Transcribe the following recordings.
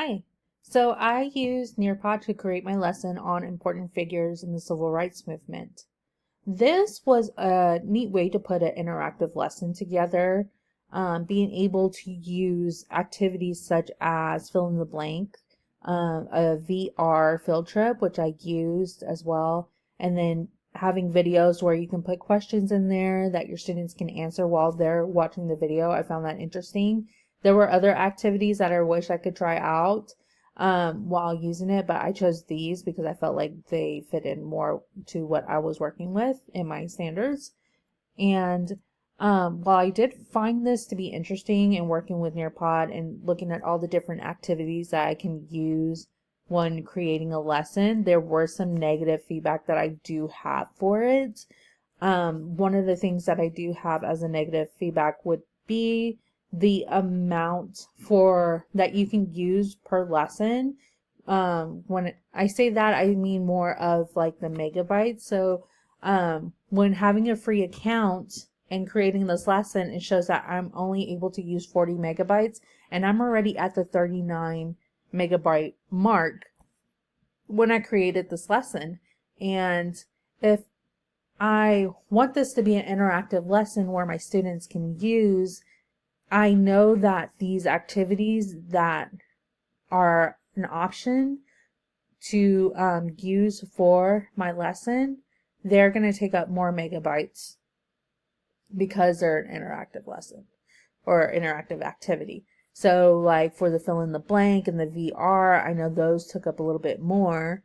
Hi. So I used Nearpod to create my lesson on important figures in the civil rights movement. This was a neat way to put an interactive lesson together, being able to use activities such as fill in the blank, a VR field trip, which I used as well, and then having videos where you can put questions in there that your students can answer while they're watching the video. I found that interesting. There were other activities that I wish I could try out while using it, but I chose these because I felt like they fit in more to what I was working with in my standards. And while I did find this to be interesting and working with Nearpod and looking at all the different activities that I can use when creating a lesson, there were some negative feedback that I do have for it. One of the things that I do have as a negative feedback would be the amount for that you can use per lesson. When I say that, I mean more of like the megabytes. So when having a free account and creating this lesson, it shows that I'm only able to use 40 megabytes, and I'm already at the 39 megabyte mark when I created this lesson. And if I want this to be an interactive lesson where my students can use, I know that these activities that are an option to use for my lesson, they're going to take up more megabytes because they're an interactive lesson or interactive activity. So like for the fill in the blank and the VR, I know those took up a little bit more.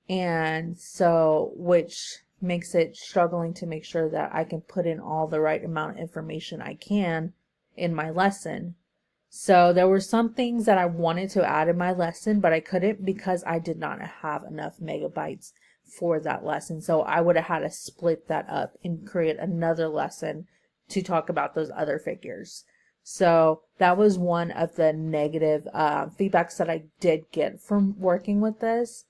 And so, which makes it struggling to make sure that I can put in all the right amount of information I can in my lesson. So there were some things that I wanted to add in my lesson, but I couldn't because I did not have enough megabytes for that lesson. So I would have had to split that up and create another lesson to talk about those other figures. So that was one of the negative feedbacks that I did get from working with this.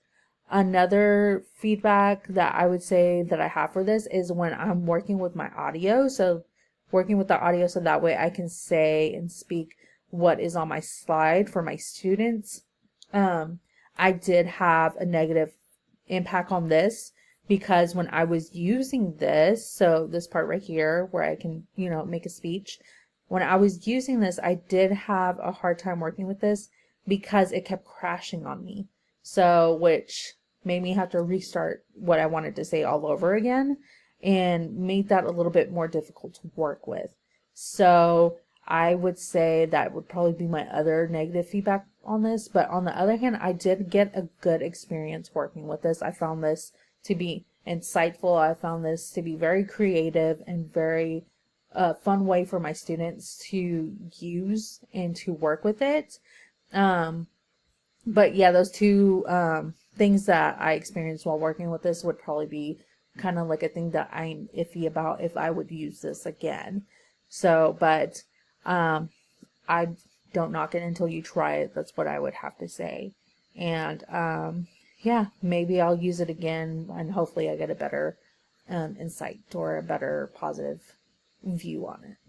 Another feedback that I would say that I have for this is when I'm working with my audio. So working with the audio so that way I can say and speak what is on my slide for my students. I did have a negative impact on this because when I was using this, so this part right here where I can, make a speech, when I was using this, I did have a hard time working with this because it kept crashing on me. So, which made me have to restart what I wanted to say all over again and made that a little bit more difficult to work with. So I would say that would probably be my other negative feedback on this. But on the other hand, I did get a good experience working with this. I found this to be insightful. I found this to be very creative and very fun way for my students to use and to work with it. But yeah, those two things that I experienced while working with this would probably be kind of like a thing that I'm iffy about if I would use this again. So, but I don't knock it until you try it. That's what I would have to say. And yeah, maybe I'll use it again and hopefully I get a better insight or a better positive view on it.